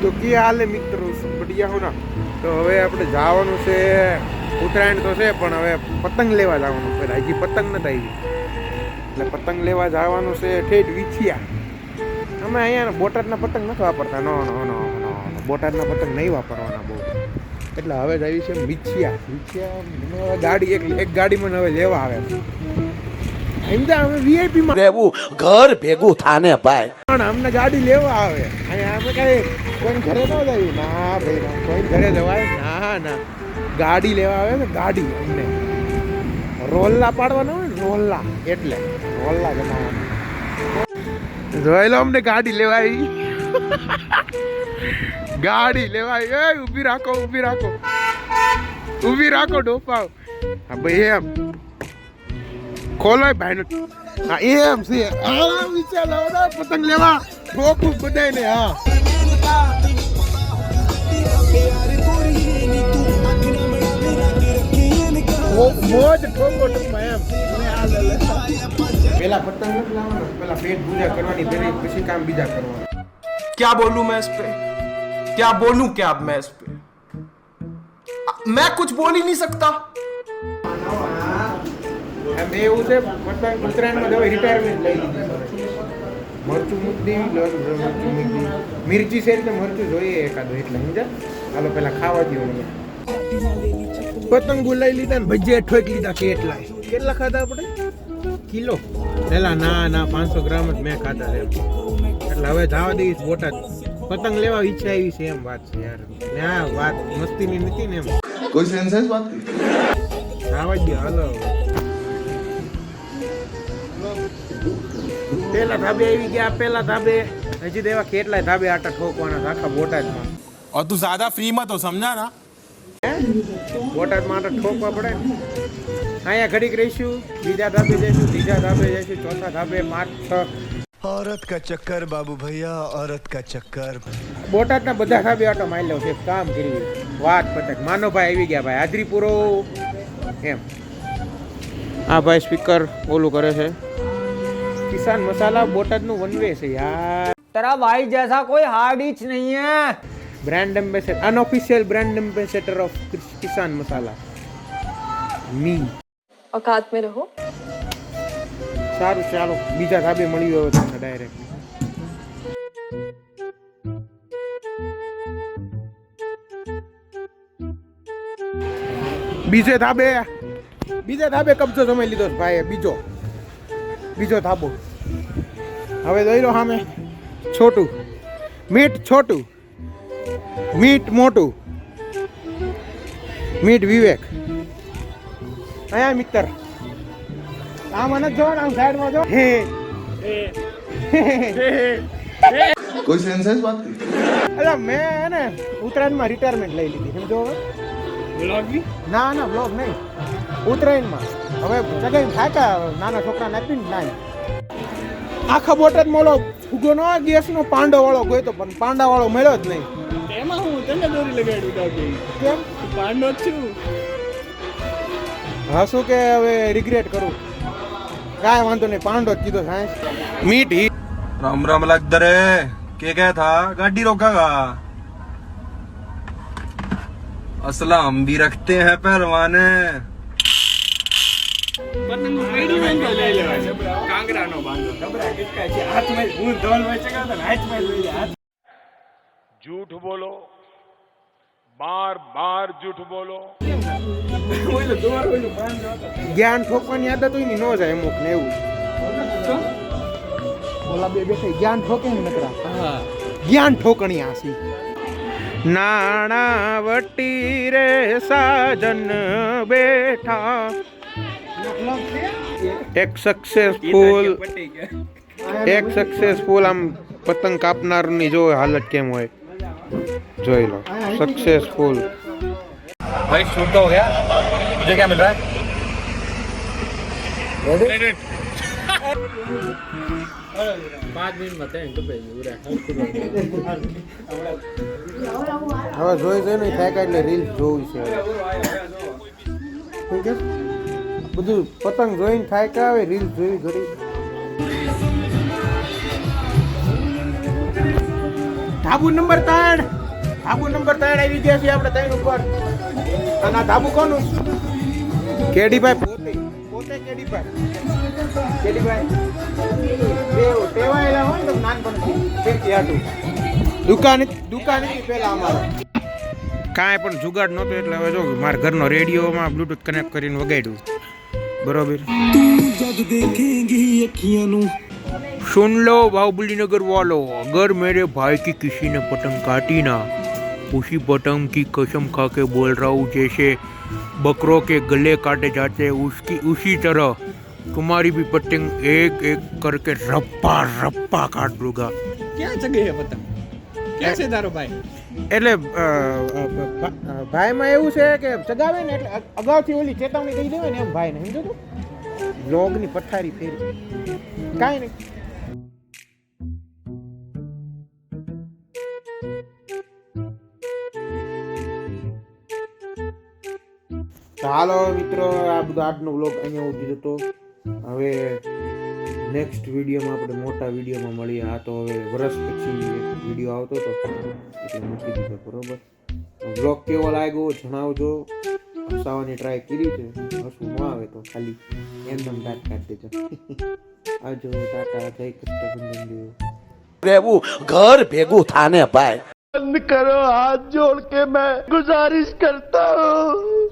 તો કે હાલે મિત્રો બઢિયા હો ના. તો હવે આપણે જવાનું છે ઉત્તરાયણ તો છે પણ હવે પતંગ લેવા જવાનું છે. હજી પતંગ નથી આવી એટલે પતંગ લેવા જવાનું છે ઠેઠ વિછિયા. અમે અહીંયા બોટાદના પતંગ નથી વાપરતા. નો નો નો નો બોટાદના પતંગ નહીં વાપરવાના બહુ. એટલે હવે જ આવી છે વિછિયા ગાડી એક ગાડીમાં હવે લેવા આવે સમજા. અમે વીઆઈપી માં રહેવું ઘર ભેગું થાને ભાઈ પણ અમને ગાડી લેવા આવે. અહીંયા અમે કઈ કોઈ ઘરે ન જઈએ. ના ભાઈ ના કોઈ ઘરે જવાય ના ના. ગાડી લેવા આવે ને ગાડી અમને રોલ્લા પાડવાના હોય ને રોલ્લા એટલે રોલ્લા જમાવાના. જોઈ લો અમને ગાડી લેવા આવી. ગાડી લેવા આવી. એ ઊભી રાખો ઊભી રાખો ઊભી રાખો ડોફાવ. હા ભાઈ એમ ખોલો ભાઈ. હા એમ છે. આ વિચાર લાવો પતંગ લેવા ઠોકું બધાય ને. હા મોજ ઠોકો ટૂંકમાં એમ. પેલા પતંગ નથી લાવવાનો. પેલા પેટ પૂજા કરવાની દરેક પછી કામ બીજા કરવાનું. क्या बोलूं मैं इस पे क्या बोलूं क्या अब मैं इस पे मैं कुछ बोल ही नहीं सकता. એમ એવું છે પતંગ ઉત્તરાયણમાં હવે રિટાયરમેન્ટ લઈ લીધી. મરચું મૂકી દેવી મિર્ચી છે એટલે મરચું જોઈએ એકાદું એટલે સમજા. હાલો પેલા ખાવા દો મને. પતંગ લઈ લીધા ને ભજીયા ઠોક લીધા. કેટલા ખાધા આપણે? કિલો પેલા ના 500 ગ્રામ જ મેં ખાધા છે. એટલે હવે જવા દઈશ બોટાદ. પતંગ લેવા ઈચ્છા આવી છે એમ વાત છે યાર. ના વાત મસ્તીની નથી ને એમ. કોઈ સેન્સ વાત જવા દો હાલો. પેલા ધાબે આવી ગયા. પેલા ધાબે હજી દેવા કેટલાય ધાબે આટા ઠોકવાના આખા બોટાદમાં. और तू ज्यादा फ्री मत हो समझा ना. બોટાદમાં આટા ઠોકવા પડે. અહીંયા ઘડીક રહીશું, બીજા ધાબે જઈશું, ત્રીજા ધાબે જઈશું, ચોથા ધાબે 5 6. औरत का चक्कर बाबू भैया औरत का चक्कर. બોટાદના બધા ધાબે આટો મારી લો છે. કામ કરી વાત પતંગ. માનવભાઈ આવી ગયા ભાઈ. હાજરી પૂરો એમ. આ ભાઈ સ્પીકર ઓલું કરે છે. કિસાન મસાલા બોટાદનું વન વે છે યાર. तेरा भाई जैसा कोई हार्ड ईच नहीं है. Brand ambassador, unofficial brand ambassador of किसान मसाला मी. औकात में रहो. સારું ચાલો બીજા ધાબે મળી ગયો તમને ડાયરેક્ટ. બીજે ધાબે કબજો જમાઈ લીધો ભાઈ. બીજો ધાબો. હવે જોઈ લો સામે છોટું મીટ, છોટું મીટ, મોટું મીટ વિવેક. અહીંયા મિત્ર આમ મને જો આમ સાઈડમાં જો. કોઈ સેન્સ વાત અલા મેં ને ઉત્તરાયણમાં રિટાયરમેન્ટ લઈ લીધી સમજો. હવે બ્લોગ ના બ્લોગ નહીં. ઉત્તરાયણમાં હવે જગ્યાએ થાકા નાના છોકરાને આપીને નાય. આખા બોટાદ મોલો ઉગો નો ગેસનો પાંડો વાળો ગયો તો પણ પાંડા વાળો મળ્યો જ નહીં. એમાં હું તને દોરી લગાડ્યું કેમ પાંડો છું. હા શું કે હવે રિગ્રેટ કરું. કાંઈ વાંધો નહીં. પાંડો જ કીધો સાહેબ. મીટ હી राम राम लग दरे क्या था गाड़ी रोकागा. असला हम भी रखते हैं पहलवाने. પતંગ રેડી હોય તો લઈ લેવાય. કાંગરાનો બાંધો ખબરા કેટલા છે હાથમાં હું ધોલ હોય ચગાવતા ને હાથમાં લઈ લે. झूठ बोलो, बार बार झूठ बोलो. ઓલો દોર ઓલો બાંધો હતો. જ્ઞાન ઠોકવાની આદત હોય ને ન જાય અમુક ને એવું. ઓલા બે બેઠે જ્ઞાન ઠોકે ને નકરા. હા જ્ઞાન ઠોકણી આસી. નાણાવટી રે સાજન બેઠા. એક સક્સેસફુલ આમ પતંગ કાપનારની જો હાલત કેમ હોય જોઈ લો. सक्सेसफुल भाई शूट तो हो गया. मुझे क्या मिल रहा है. 5 મિનિટમાં થાય તો ભાઈ ઉરા હવે જોઈને થાય એટલે રીલ્સ જોવી છે. ઠીક છે બધું પતંગ જોઈને થાય કે આવે રીલ્સ જોઈ ઘડી. ધાબુ નંબર 3 આવી ગયા છે આપણે 3 ઉપર. અને આ ધાબુ કોનું? કેડીભાઈ પોતે કેડીભાઈ ટેવાયેલા હોય ને નાનપણથી ફેરથી હાટું દુકાન પેલા અમારે કાંઈ પણ જુગાડ નહોતો એટલે હવે જો મારા ઘરનો રેડિયોમાં બ્લૂટૂથ કનેક્ટ કરીને વગાડ્યું. બરોબર. सुन लो बाहुबली नगर वालों, अगर मेरे भाई की किसी ने पतंग काटी ना, उसी पतंग की कसम खा के बोल रहा हूँ जैसे बकरों के गले काटे जाते उसकी उसी तरह तुम्हारी भी पतंग एक एक करके रप्पा रप्पा काट दूंगा. ક્યાં જગ્યાએ પતંગ ક્યાં છે તારો ભાઈ? એટલે ભાઈમાં એવું છે કે ચગાવે ને એટલે અગાઉથી ઓલી ચેતવણી દઈ દેવાય ને એમ ભાઈને, સમજો તું? લોગની પથારી ફેરી કાંઈ નહીં. તો હાલો મિત્રો, આ બધો આજનો વ્લોગ અહીંયા ઉધી જતો. હવે નેક્સ્ટ વિડીયોમાં આપણે મોટા વિડીયોમાં મળીએ. આ તો હવે વર્ષ પછી એક વિડીયો આવતો હતો એટલે મૂકી દીધો. બરોબર. વ્લોગ કેવો લાગ્યો જણાવજો. હસાવવાની ટ્રાય કરી છે, હસવું ન આવે તો ખાલી એમનેમ દાંત કાઢી દેજો. આવજો, ટાટા, જય કૃષ્ણ દેવ. રહેવું ઘર ભેગું થાને ભાઈ. बंद करो, हाथ जोड़ के मैं गुजारिश करता हूँ.